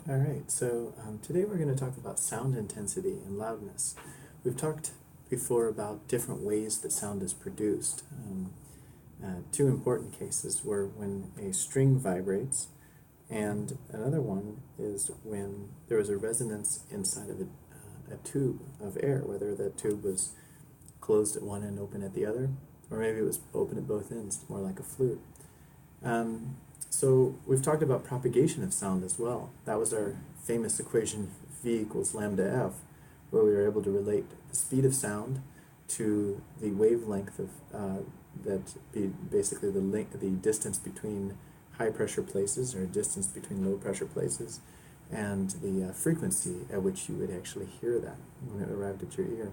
All right, so today we're going to talk about sound intensity and loudness. We've talked before about different ways that sound is produced. Two important cases were when a string vibrates, and another one is when there was a resonance inside of a tube of air, whether that tube was closed at one end, open at the other, or maybe it was open at both ends, more like a flute. Um, so we've talked about propagation of sound as well. That was our famous equation V equals lambda F, where we were able to relate the speed of sound to the wavelength of basically the distance between high pressure places or distance between low pressure places, and the frequency at which you would actually hear that when it arrived at your ear.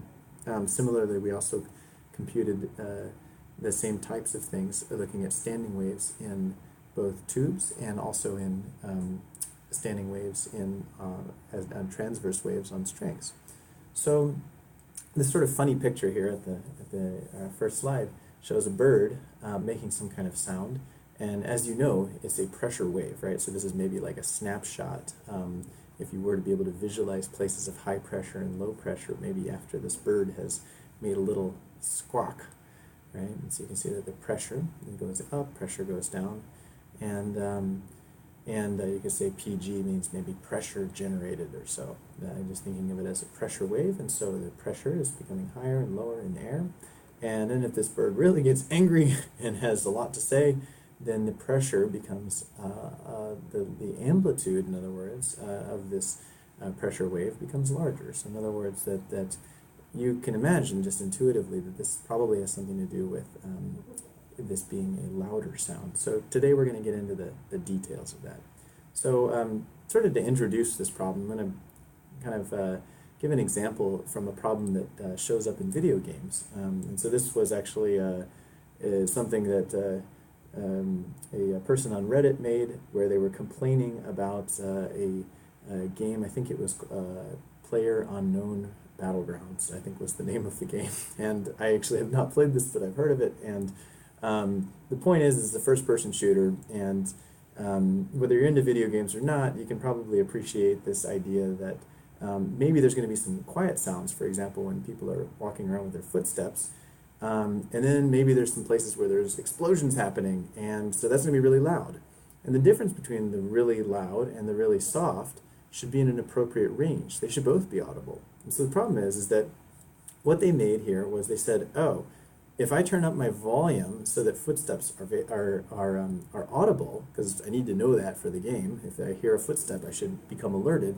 Similarly, we also computed the same types of things, looking at standing waves in both tubes and also in standing waves in transverse waves on strings. So this sort of funny picture here at the first slide shows a bird making some kind of sound, and as you know, it's a pressure wave, right? So this is maybe like a snapshot. If you were to be able to visualize places of high pressure and low pressure, maybe after this bird has made a little squawk, right? And so you can see that the pressure goes up, pressure goes down, and you can say PG means maybe pressure generated or so. I'm just thinking of it as a pressure wave, and so the pressure is becoming higher and lower in the air. And then if this bird really gets angry and has a lot to say, then the pressure becomes, the amplitude, in other words, of this pressure wave becomes larger. So in other words, that you can imagine just intuitively that this probably has something to do with this being a louder sound. So today we're going to get into the details of that. So sort of to introduce this problem, I'm going to kind of give an example from a problem that shows up in video games. And so this was actually something that a person on Reddit made, where they were complaining about a game. I think it was Player Unknown Battlegrounds, I think was the name of the game. And I actually have not played this, but I've heard of it. And the point is it's a first-person shooter, and whether you're into video games or not, you can probably appreciate this idea that maybe there's going to be some quiet sounds, for example, when people are walking around with their footsteps. And then maybe there's some places where there's explosions happening, and so that's going to be really loud. And the difference between the really loud and the really soft should be in an appropriate range. They should both be audible. And so the problem is that what they made here was they said, oh, if I turn up my volume so that footsteps are audible, because I need to know that for the game, if I hear a footstep, I should become alerted.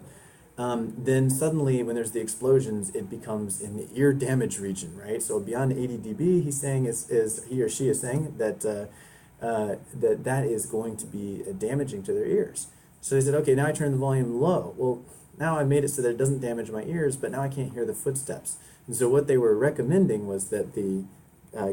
Then suddenly, when there's the explosions, it becomes in the ear damage region, right? So beyond 80 dB, he's saying is he or she is saying that that is going to be damaging to their ears. So they said, okay, now I turn the volume low. Well, now I made it so that it doesn't damage my ears, but now I can't hear the footsteps. And so what they were recommending was that the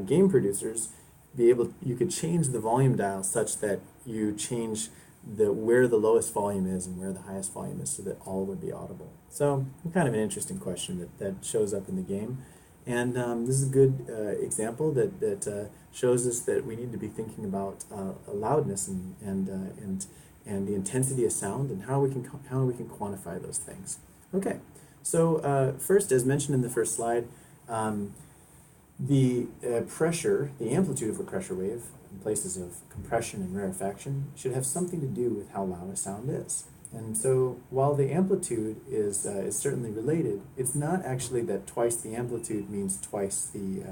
game producers you could change the volume dial such that you change where the lowest volume is and where the highest volume is, so that all would be audible. So kind of an interesting question that shows up in the game, and this is a good example that shows us that we need to be thinking about loudness and the intensity of sound, and how we can quantify those things. Okay, so first, as mentioned in the first slide, the pressure, the amplitude of a pressure wave in places of compression and rarefaction should have something to do with how loud a sound is. And so while the amplitude is certainly related, it's not actually that twice the amplitude means twice the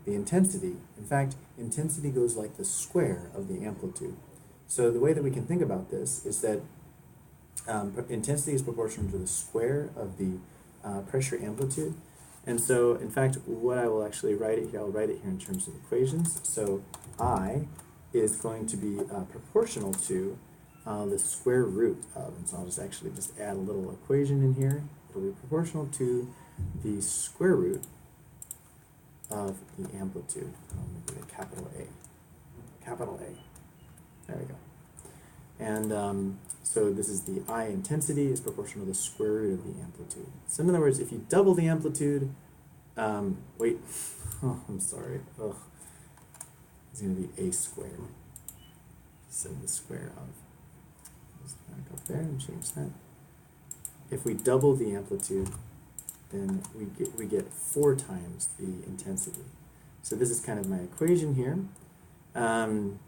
intensity. In fact, intensity goes like the square of the amplitude. So the way that we can think about this is that intensity is proportional to the square of the pressure amplitude. And so, in fact, what I will actually write it here, I'll write it here in terms of equations. So I is going to be proportional to the square root of, and so I'll just add a little equation in here. It'll be proportional to the square root of the amplitude. I'll make it a capital A. Capital A. There we go. And so this is the I intensity is proportional to the square root of the amplitude. So in other words, if you double the amplitude, wait, oh, I'm sorry. Oh, it's going to be A squared. So the square of, let's back up there and change that. if we double the amplitude, then we get 4 times the intensity. So this is kind of my equation here. And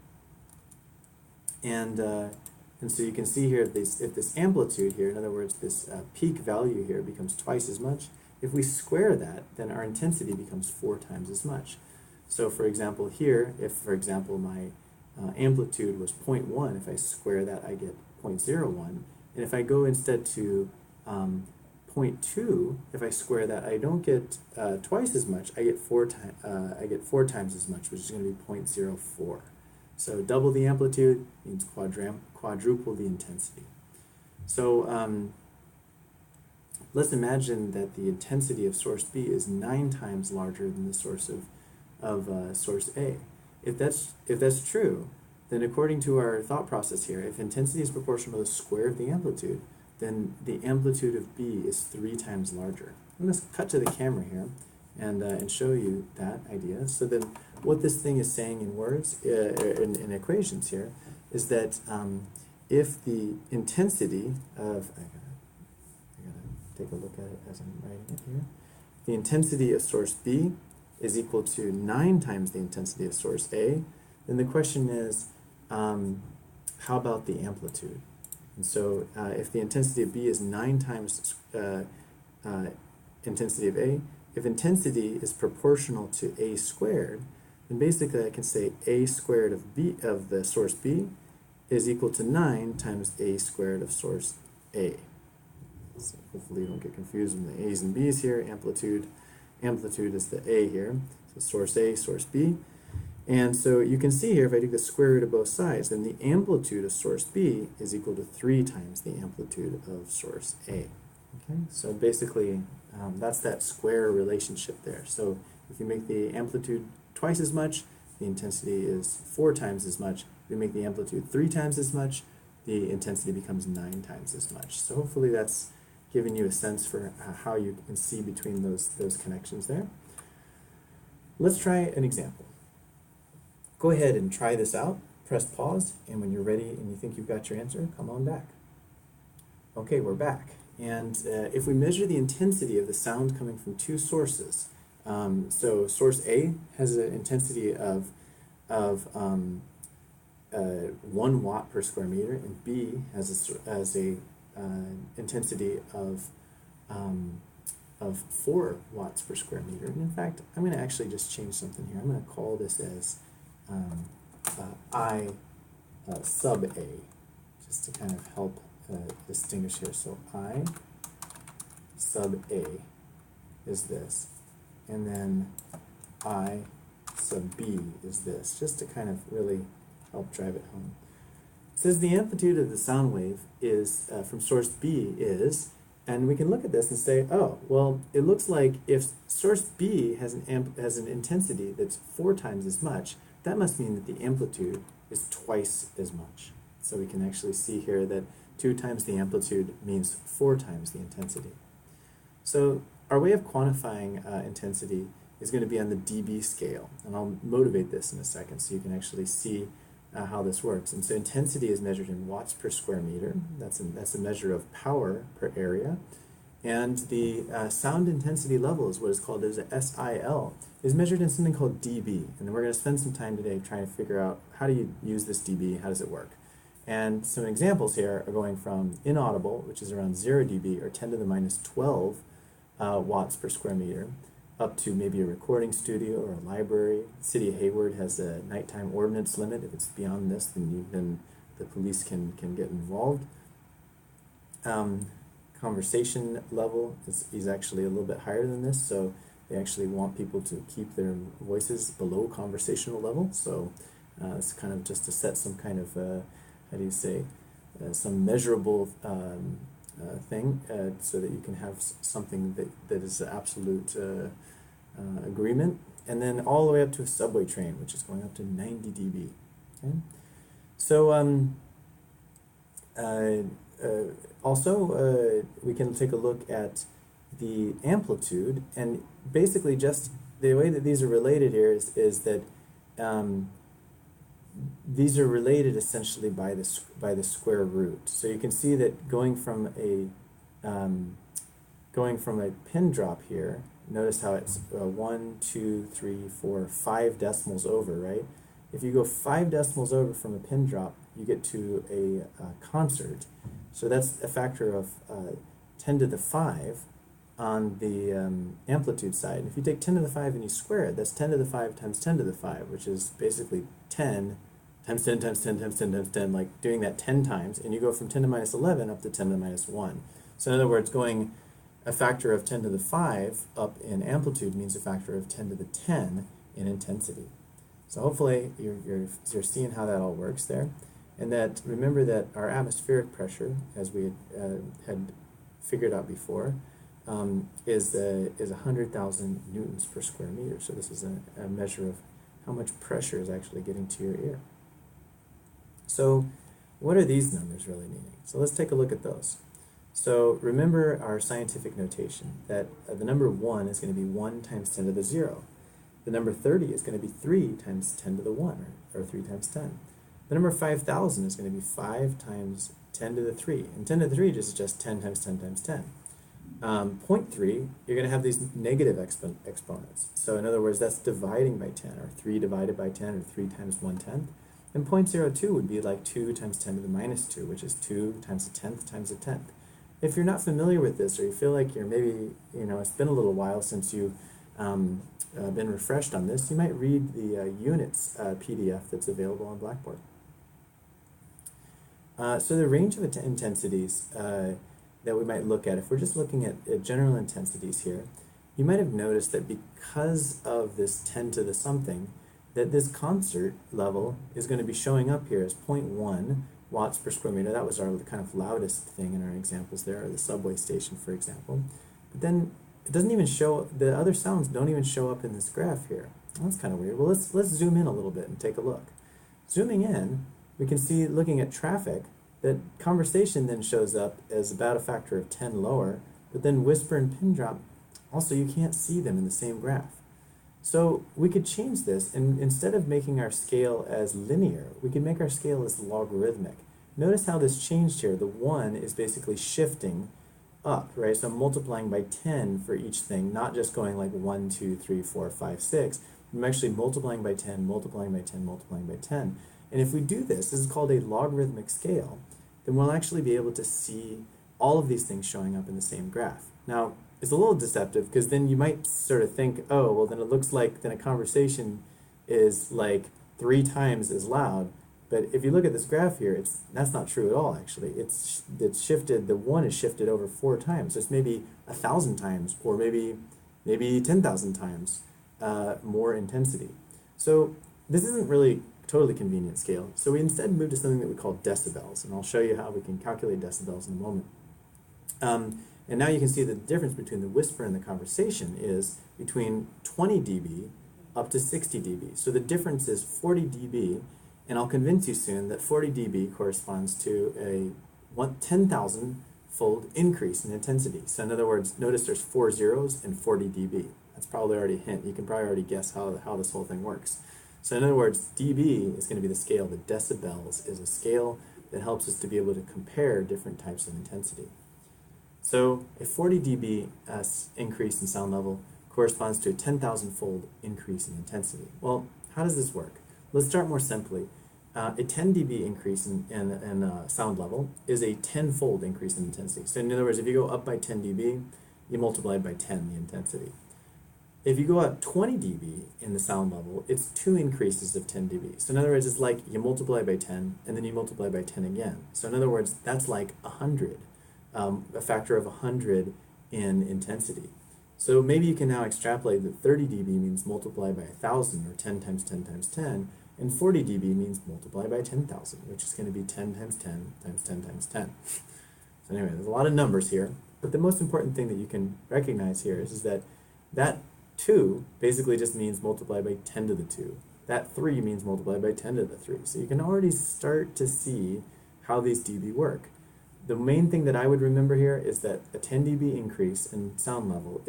so you can see here, if this amplitude here, in other words, this peak value here becomes twice as much, if we square that, then our intensity becomes 4 times as much. So for example here, if for example my amplitude was 0.1, if I square that I get 0.01, and if I go instead to 0.2, if I square that I don't get twice as much, I get 4 times as much, which is going to be 0.04. So double the amplitude means quadruple the intensity. So let's imagine that the intensity of source B is 9 times larger than the source of source A. If that's true, then according to our thought process here, if intensity is proportional to the square of the amplitude, then the amplitude of B is 3 times larger. I'm going to cut to the camera here and show you that idea. So then what this thing is saying in words, in equations here, is that if the intensity of, I gotta take a look at it as I'm writing it here, the intensity of source B is equal to 9 times the intensity of source A, then the question is, how about the amplitude? And so if the intensity of B is 9 times intensity of A, if intensity is proportional to A squared, then basically I can say A squared of B of the source B is equal to 9 times A squared of source A. So hopefully you don't get confused with the A's and B's here. Amplitude is the A here. So source A, source B. And so you can see here, if I take the square root of both sides, then the amplitude of source B is equal to 3 times the amplitude of source A. Okay, so basically that's that square relationship there. So if you make the amplitude twice as much, the intensity is 4 times as much. If you make the amplitude 3 times as much, the intensity becomes 9 times as much. So hopefully that's giving you a sense for how you can see between those connections there. Let's try an example. Go ahead and try this out. Press pause, and when you're ready and you think you've got your answer, come on back. Okay, we're back. And if we measure the intensity of the sound coming from 2 sources, so source A has an intensity of 1 watt per square meter, and B has a intensity of 4 watts per square meter. And in fact, I'm going to actually just change something here. I'm going to call this as I sub A, just to kind of help distinguish here. So I sub A is this, and then I sub B is this, just to kind of really help drive it home. It says the amplitude of the sound wave is from source B is, and we can look at this and say, oh, well, it looks like if source B has an intensity that's 4 times as much, that must mean that the amplitude is twice as much. So we can actually see here that 2 times the amplitude means 4 times the intensity. So our way of quantifying intensity is going to be on the dB scale, and I'll motivate this in a second so you can actually see how this works. And so intensity is measured in watts per square meter. That's a measure of power per area. And the sound intensity level is what is called as a SIL, is measured in something called dB. And we're going to spend some time today trying to figure out how do you use this dB, how does it work. And some examples here are going from inaudible, which is around 0 dB, or 10 to the minus 12 watts per square meter, up to maybe a recording studio or a library. The city of Hayward has a nighttime ordinance limit. If it's beyond this, then the police can get involved. Conversation level is actually a little bit higher than this, so they actually want people to keep their voices below conversational level. So it's kind of just to set some kind of, how do you say, some measurable thing so that you can have something that is absolute agreement. And then all the way up to a subway train, which is going up to 90 dB. Okay? So also we can take a look at the amplitude, and basically just the way that these are related here is that these are related essentially by the square root. So you can see that going from a going from a pin drop here, notice how it's 1, 2, 3, 4, 5 decimals over, right? If you go 5 decimals over from a pin drop, you get to a concert. So that's a factor of 10 to the 5 on the amplitude side. And if you take 10 to the 5 and you square it, that's 10 to the 5 times 10 to the 5, which is basically 10 times 10 times 10 times 10 times 10, like doing that 10 times, and you go from 10 to minus 11 up to 10 to minus 1. So in other words, going a factor of 10 to the 5 up in amplitude means a factor of 10 to the 10 in intensity. So hopefully you're seeing how that all works there. And that, remember that our atmospheric pressure, as we had figured out before, is 100,000 newtons per square meter. So this is a measure of how much pressure is actually getting to your ear. So what are these numbers really meaning? So let's take a look at those. So remember our scientific notation that the number 1 is going to be 1 times 10 to the 0. The number 30 is going to be 3 times 10 to the 1, or 3 times 10. The number 5,000 is going to be 5 times 10 to the 3. And 10 to the 3 is just 10 times 10 times 10. 0.3, you're going to have these negative exponents. So in other words, that's dividing by 10, or 3 divided by 10, or 3 times 1/10. And 0.02 would be like 2 times 10 to the minus 2, which is 2 times a 10th times a 10th. If you're not familiar with this, or you feel like you're maybe, it's been a little while since you've been refreshed on this, you might read the units PDF that's available on Blackboard. So the range of intensities that we might look at, if we're just looking at general intensities here, you might have noticed that because of this 10 to the something, that this concert level is going to be showing up here as 0.1 watts per square meter. That was our kind of loudest thing in our examples there, or the subway station, for example. But then it doesn't even show, the other sounds don't even show up in this graph here. Well, that's kind of weird. Well, let's zoom in a little bit and take a look. Zooming in, we can see, looking at traffic, that conversation then shows up as about a factor of 10 lower, but then whisper and pin drop, also you can't see them in the same graph. So we could change this, and instead of making our scale as linear, we could make our scale as logarithmic. Notice how this changed here. The 1 is basically shifting up, right? So I'm multiplying by 10 for each thing, not just going like 1, 2, 3, 4, 5, 6. I'm actually multiplying by 10, multiplying by 10, multiplying by 10. And if we do this is called a logarithmic scale, then we'll actually be able to see all of these things showing up in the same graph. Now, it's a little deceptive because then you might sort of think, oh, well then it looks like then a conversation is like 3 times as loud. But if you look at this graph here, that's not true at all actually. It's shifted, the 1 is shifted over 4 times. So it's maybe 1,000 times, or maybe 10,000 times more intensity. So this isn't really a totally convenient scale. So we instead moved to something that we call decibels, and I'll show you how we can calculate decibels in a moment. And now you can see the difference between the whisper and the conversation is between 20 dB up to 60 dB. So the difference is 40 dB, and I'll convince you soon that 40 dB corresponds to a 10,000-fold increase in intensity. So in other words, notice there's 4 zeros and 40 dB. That's probably already a hint. You can probably already guess how this whole thing works. So in other words, dB is going to be the scale. The decibels is a scale that helps us to be able to compare different types of intensity. So a 40 dB increase in sound level corresponds to a 10,000-fold increase in intensity. Well, how does this work? Let's start more simply. A 10 dB increase in sound level is a 10-fold increase in intensity. So in other words, if you go up by 10 dB, you multiply by 10 the intensity. If you go up 20 dB in the sound level, it's 2 increases of 10 dB. So in other words, it's like you multiply by 10, and then you multiply by 10 again. So in other words, that's like 100. A factor of 100 in intensity. So maybe you can now extrapolate that 30 dB means multiply by 1,000, or 10 times 10 times 10, and 40 dB means multiply by 10,000, which is going to be 10 times 10 times 10 times 10. So anyway, there's a lot of numbers here, but the most important thing that you can recognize here is that 2 basically just means multiply by 10 to the 2. That 3 means multiply by 10 to the 3. So you can already start to see how these dB work. The main thing that I would remember here is that a 10 dB increase in sound level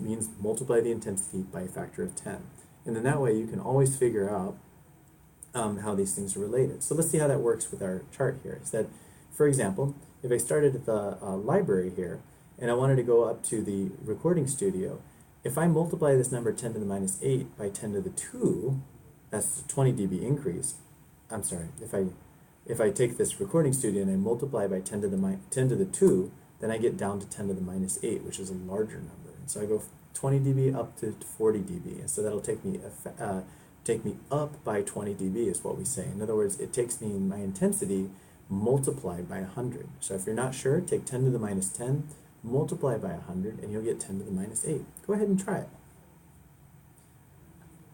means multiply the intensity by a factor of 10. And then that way you can always figure out how these things are related. So let's see how that works with our chart here. Is that For example, if I started at the library here, and I wanted to go up to the recording studio, if I multiply this number 10 to the minus 8 by 10 to the 2, that's a 20 dB increase. I'm sorry, if I take this recording studio and I multiply by 10 to the 2, then I get down to 10 to the minus 8, which is a larger number. And so I go 20 dB up to 40 dB. And so that'll take me up by 20 dB is what we say. In other words, it takes me my intensity multiplied by 100. So if you're not sure, take 10 to the minus 10, multiply by 100, and you'll get 10 to the minus 8. Go ahead and try it.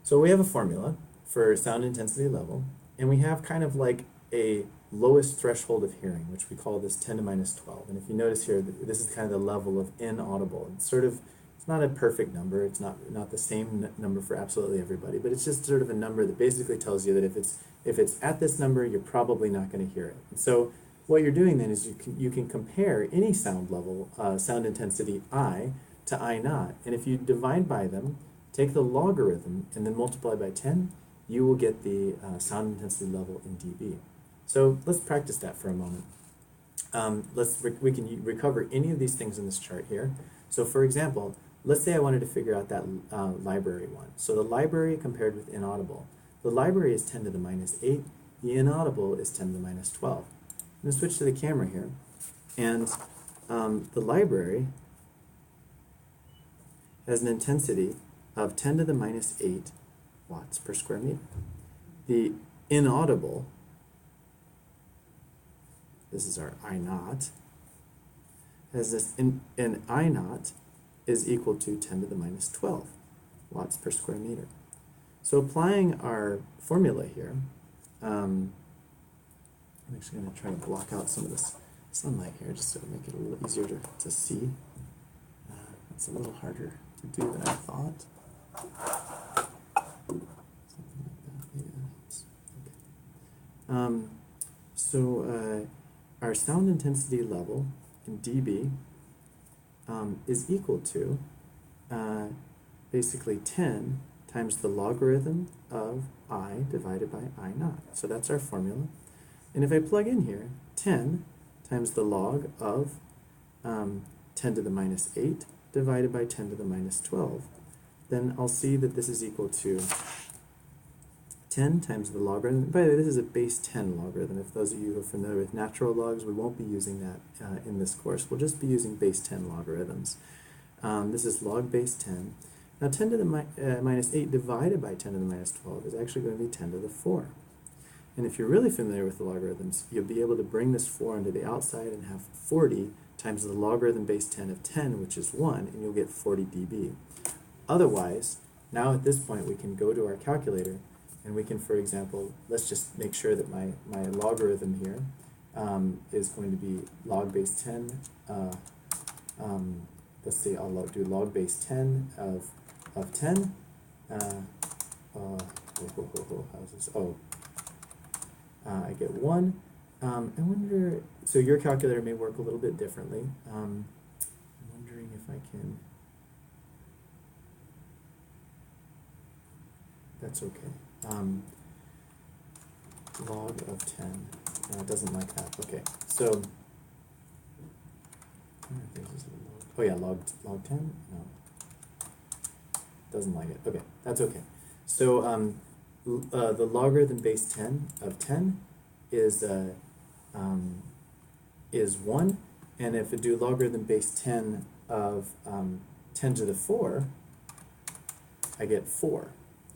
So we have a formula for sound intensity level, and we have kind of like a lowest threshold of hearing, which we call this 10 to minus 12. And if you notice here, this is kind of the level of inaudible. It's sort of, it's not a perfect number. It's not the same number for absolutely everybody, but it's just sort of a number that basically tells you that if it's at this number, you're probably not going to hear it. And so what you're doing then is you can compare any sound level, sound intensity I to I naught, and if you divide by them, take the logarithm and then multiply by 10, you will get the sound intensity level in dB. So let's practice that for a moment. We can recover any of these things in this chart here. So for example, let's say I wanted to figure out that library one. So the library compared with inaudible. The library is 10 to the minus 8. The inaudible is 10 to the minus 12. I'm going to switch to the camera here. And the library has an intensity of 10 to the minus 8 watts per square meter. The inaudible, this is our I naught, has this, and I naught is equal to 10 to the minus 12 watts per square meter. So applying our formula here, I'm actually going to try to block out some of this sunlight here just to make it a little easier to see. It's a little harder to do than I thought. Something like that, maybe that helps. Okay. So our sound intensity level in dB is equal to basically 10 times the logarithm of I divided by I naught. So that's our formula. And if I plug in here 10 times the log of 10 to the minus 8 divided by 10 to the minus 12, then I'll see that this is equal to 10 times the logarithm. By the way, this is a base 10 logarithm. If those of you who are familiar with natural logs, we won't be using that in this course. We'll just be using base 10 logarithms. This is log base 10. Now 10 to the minus 8 divided by 10 to the minus 12 is actually going to be 10 to the 4. And if you're really familiar with the logarithms, you'll be able to bring this 4 onto the outside and have 40 times the logarithm base 10 of 10, which is 1, and you'll get 40 dB. Otherwise, now at this point we can go to our calculator and we can, for example, let's just make sure that my logarithm here is going to be log base 10. Let's see, I'll do log base 10 of 10. How's this? Oh, I get 1. I wonder, so your calculator may work a little bit differently. I'm wondering if I can, that's okay. Log of 10, it doesn't like that. Okay, so, oh yeah, log 10, no, doesn't like it. Okay, that's okay. So the logarithm base 10 of 10 is 1, and if I do logarithm base 10 of 10 to the 4, I get 4.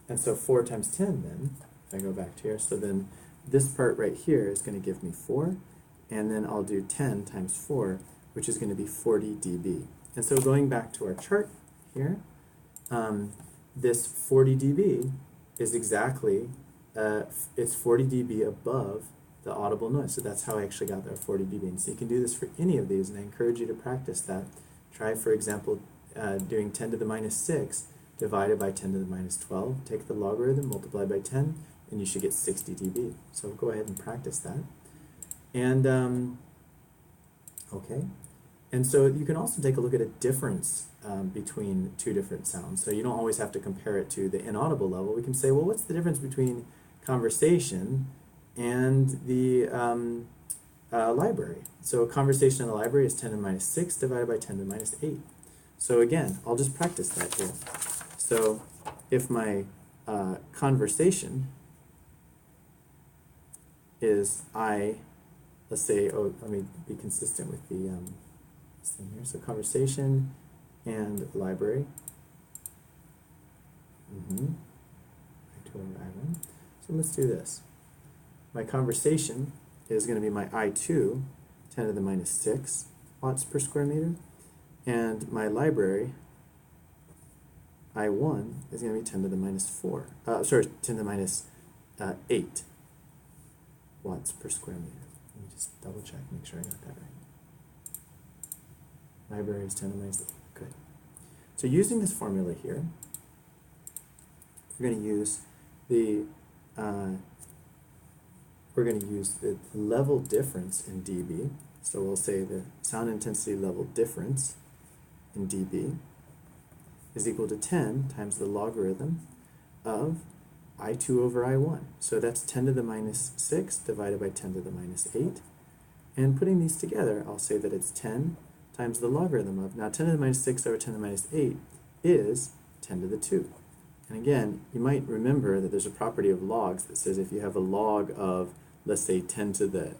And so 4 times 10 then, if I go back to here, so then this part right here is going to give me 4, and then I'll do 10 times 4, which is going to be 40 dB. And so going back to our chart here, this 40 dB is exactly, it's 40 dB above the audible noise. So that's how I actually got that 40 dB. And so you can do this for any of these, and I encourage you to practice that. Try, for example, doing 10 to the minus 6 divided by 10 to the minus 12. Take the logarithm, multiply by 10, and you should get 60 dB. So go ahead and practice that. And, okay. And so you can also take a look at a difference between two different sounds. So you don't always have to compare it to the inaudible level. We can say, well, what's the difference between conversation and the library. So a conversation in the library is 10 to the minus 6 divided by 10 to the minus 8. So again, I'll just practice that here. So if my conversation is let's say, let me be consistent with the this thing here. So conversation and library. So let's do this. My conversation is going to be my I2, 10 to the minus 6 watts per square meter, and my library, I1, is going to be 10 to the minus 4, 10 to the minus 8 watts per square meter. Let me just double check, make sure I got that right. Library is 10 to the minus 8. Good. So using this formula here, we're going to use the level difference in dB. So we'll say the sound intensity level difference in dB is equal to 10 times the logarithm of I2 over I1. So that's 10 to the minus 6 divided by 10 to the minus 8. And putting these together, I'll say that it's 10 times the logarithm of, now 10 to the minus 6 over 10 to the minus 8 is 10 to the 2. And again, you might remember that there's a property of logs that says if you have a log of, let's say 10 to the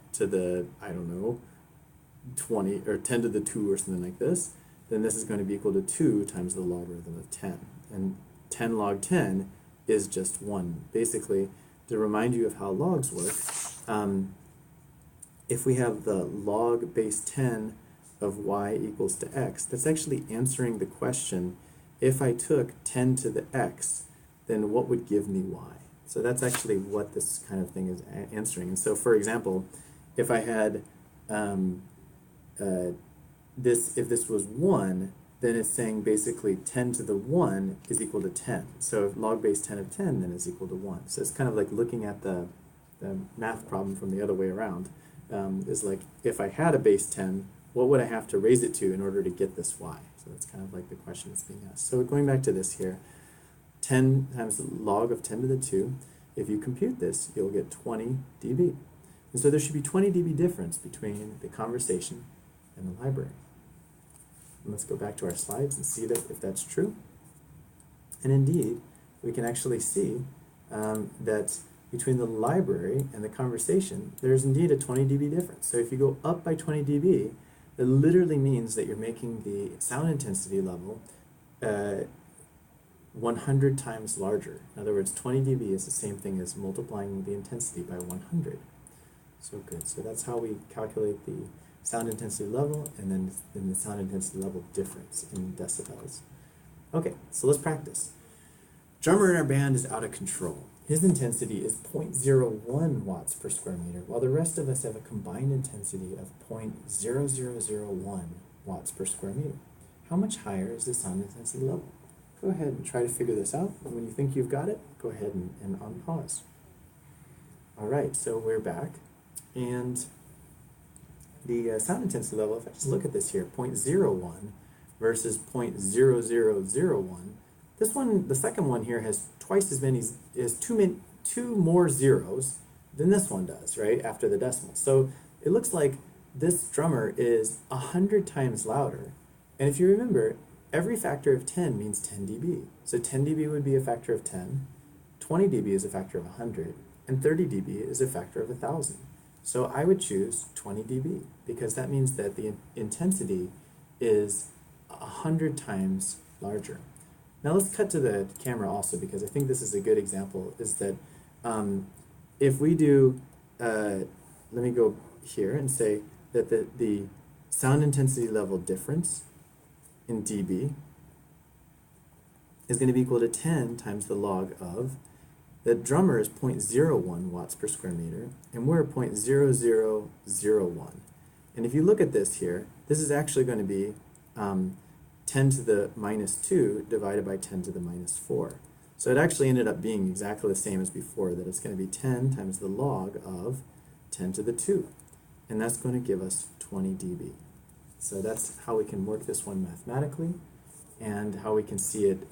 I don't know, 20 or 10 to the 2 or something like this, then this is going to be equal to 2 times the logarithm of 10. And 10 log 10 is just 1. Basically, to remind you of how logs work, if we have the log base 10 of y equals to x, that's actually answering the question, if I took 10 to the x, then what would give me y? So that's actually what this kind of thing is answering. And so, for example, if I had if this was 1, then it's saying basically 10 to the 1 is equal to 10. So if log base 10 of 10 then is equal to 1. So it's kind of like looking at the math problem from the other way around. Is like, if I had a base 10, what would I have to raise it to in order to get this y? So that's kind of like the question that's being asked. So going back to this here, 10 times the log of 10 to the 2, if you compute this, you'll get 20 dB. And so there should be 20 dB difference between the conversation and the library. And let's go back to our slides and see that if that's true. And indeed, we can actually see that between the library and the conversation, there's indeed a 20 dB difference. So if you go up by 20 dB, it literally means that you're making the sound intensity level 100 times larger. In other words, 20 dB is the same thing as multiplying the intensity by 100. So good. So that's how we calculate the sound intensity level and then the sound intensity level difference in decibels. Okay, so let's practice. Drummer in our band is out of control. His intensity is 0.01 watts per square meter, while the rest of us have a combined intensity of 0.0001 watts per square meter. How much higher is the sound intensity level? Go ahead and try to figure this out. And when you think you've got it, go ahead and unpause. All right, so we're back. And the sound intensity level, if I just look at this here, 0.01 versus 0.0001, this one, the second one here has twice as many, is two more zeros than this one does, right, after the decimal. So it looks like this drummer is 100 times louder. And if you remember, every factor of 10 means 10 dB. So 10 dB would be a factor of 10, 20 dB is a factor of 100, and 30 dB is a factor of 1,000. So I would choose 20 dB because that means that the intensity is 100 times larger. Now let's cut to the camera also, because I think this is a good example, is that if we do, let me go here and say that the sound intensity level difference in dB is going to be equal to 10 times the log of, the drummer is 0.01 watts per square meter, and we're 0.0001. And if you look at this here, this is actually going to be 10 to the minus 2 divided by 10 to the minus 4. So it actually ended up being exactly the same as before, that it's going to be 10 times the log of 10 to the 2. And that's going to give us 20 dB. So that's how we can work this one mathematically, and how we can see it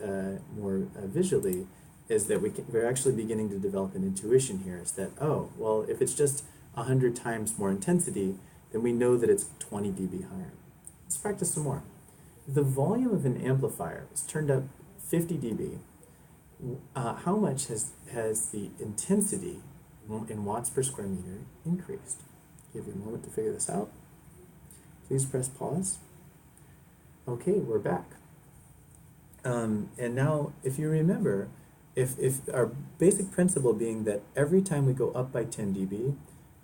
more visually is that we're actually beginning to develop an intuition here, is that, oh, well, if it's just 100 times more intensity, then we know that it's 20 dB higher. Let's practice some more. If the volume of an amplifier is turned up 50 dB, how much has the intensity in watts per square meter increased? Give you a moment to figure this out. Please press pause. Okay, we're back. And now, if you remember, if our basic principle being that every time we go up by 10 dB,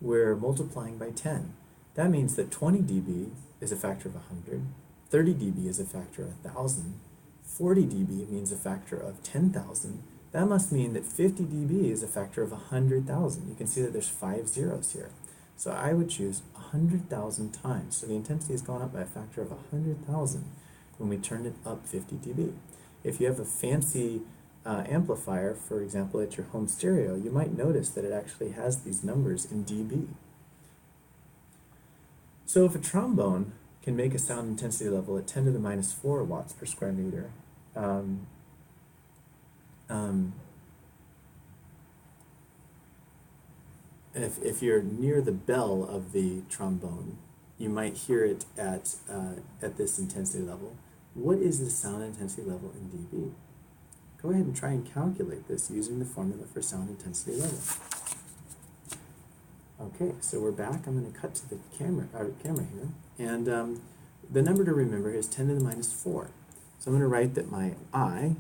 we're multiplying by 10. That means that 20 dB is a factor of 100, 30 dB is a factor of 1,000, 40 dB means a factor of 10,000. That must mean that 50 dB is a factor of 100,000. You can see that there's 5 zeros here. So I would choose 100,000 times. So the intensity has gone up by a factor of 100,000 when we turned it up 50 dB. If you have a fancy amplifier, for example, at your home stereo, you might notice that it actually has these numbers in dB. So if a trombone can make a sound intensity level at 10 to the minus 4 watts per square meter, if you're near the bell of the trombone, you might hear it at this intensity level. What is the sound intensity level in dB? Go ahead and try and calculate this using the formula for sound intensity level. Okay, so we're back. I'm going to cut to the camera here, and the number to remember is 10 to the minus 4. So I'm going to write that my I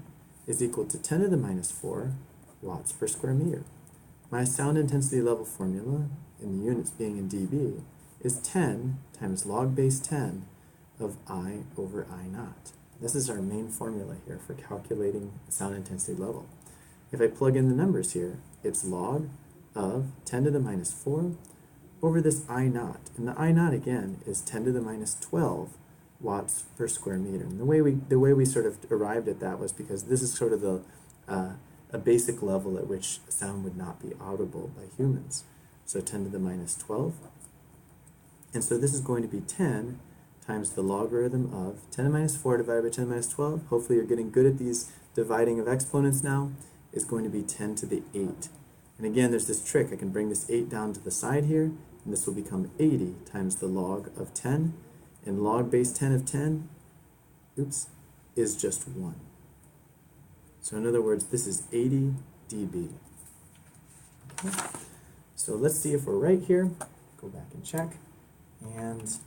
is equal to 10 to the minus 4 watts per square meter. My sound intensity level formula, in the units being in dB, is 10 times log base 10 of I over I naught. This is our main formula here for calculating sound intensity level. If I plug in the numbers here, it's log of 10 to the minus 4 over this I naught. And the I naught, again, is 10 to the minus 12 watts per square meter. And the way we sort of arrived at that was because this is sort of a basic level at which sound would not be audible by humans. So 10 to the minus 12. And so this is going to be 10 times the logarithm of 10 to the minus 4 divided by 10 to the minus 12. Hopefully you're getting good at these dividing of exponents now. Is going to be 10 to the 8. And again, there's this trick. I can bring this 8 down to the side here, and this will become 80 times the log of 10. And log base 10 of 10, is just 1. So in other words, this is 80 dB. Okay. So let's see if we're right here. Go back and check. And,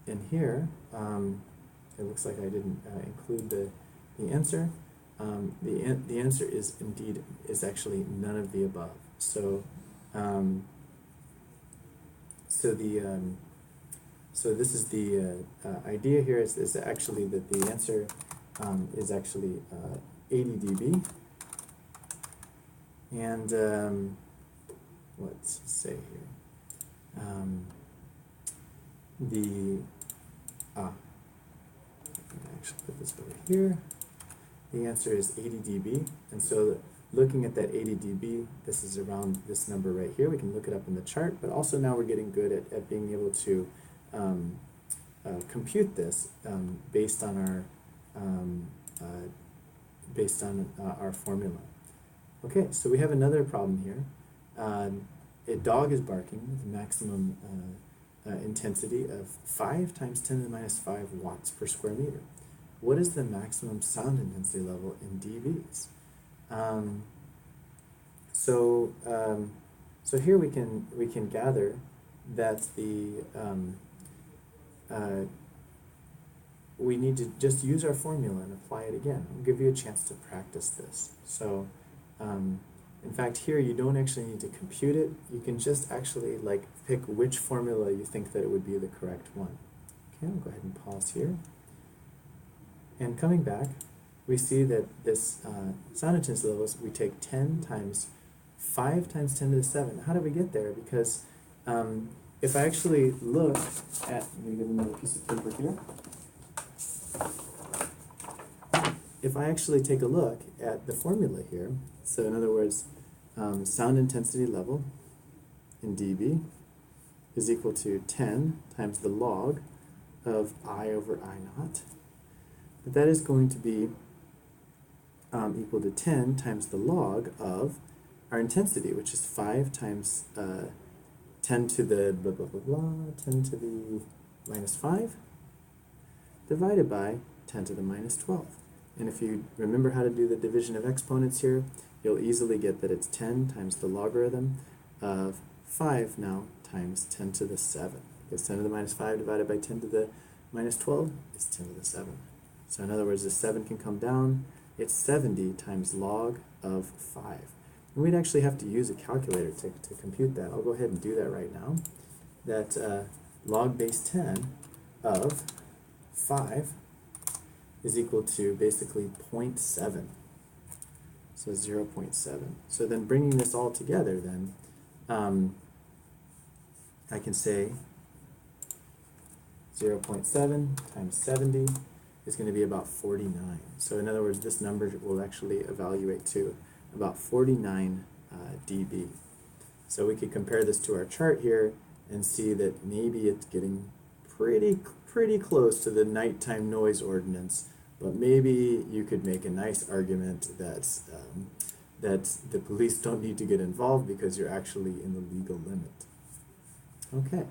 in here, it looks like I didn't include the answer. The answer is actually none of the above. So so this is the idea here is actually that the answer is actually 80 dB. And let's say here, I can actually put this over here. The answer is 80 dB, and so looking at that 80 dB, this is around this number right here. We can look it up in the chart, but also now we're getting good at being able to compute this based on our formula. Okay, so we have another problem here. A dog is barking with a maximum intensity of 5 times 10 to the minus 5 watts per square meter. What is the maximum sound intensity level in dBs? So here we can gather that we need to just use our formula and apply it again. I'll give you a chance to practice this. So in fact, here you don't actually need to compute it. You can just actually pick which formula you think that it would be the correct one. Okay, I'll go ahead and pause here. And coming back, we see that this sound intensity levels, we take 10 times 5 times 10 to the 7. How do we get there? Because if I actually look at, let me get another piece of paper here. If I actually take a look at the formula here, so in other words, sound intensity level in dB is equal to 10 times the log of I over I naught. But that is going to be equal to 10 times the log of our intensity, which is 5 times 10 to the blah, blah, blah, blah, 10 to the minus 5, divided by 10 to the minus 12. And if you remember how to do the division of exponents here, you'll easily get that it's 10 times the logarithm of 5 now times 10 to the 7. Because 10 to the minus 5 divided by 10 to the minus 12 is 10 to the 7. So in other words, the 7 can come down. It's 70 times log of 5. And we'd actually have to use a calculator to compute that. I'll go ahead and do that right now. That log base 10 of 5 is equal to basically 0.7. So 0.7. So then bringing this all together then, I can say 0.7 times 70 is going to be about 49. So in other words, this number will actually evaluate to about 49 dB. So we could compare this to our chart here and see that maybe it's getting pretty close to the nighttime noise ordinance, but maybe you could make a nice argument that the police don't need to get involved because you're actually in the legal limit. Okay.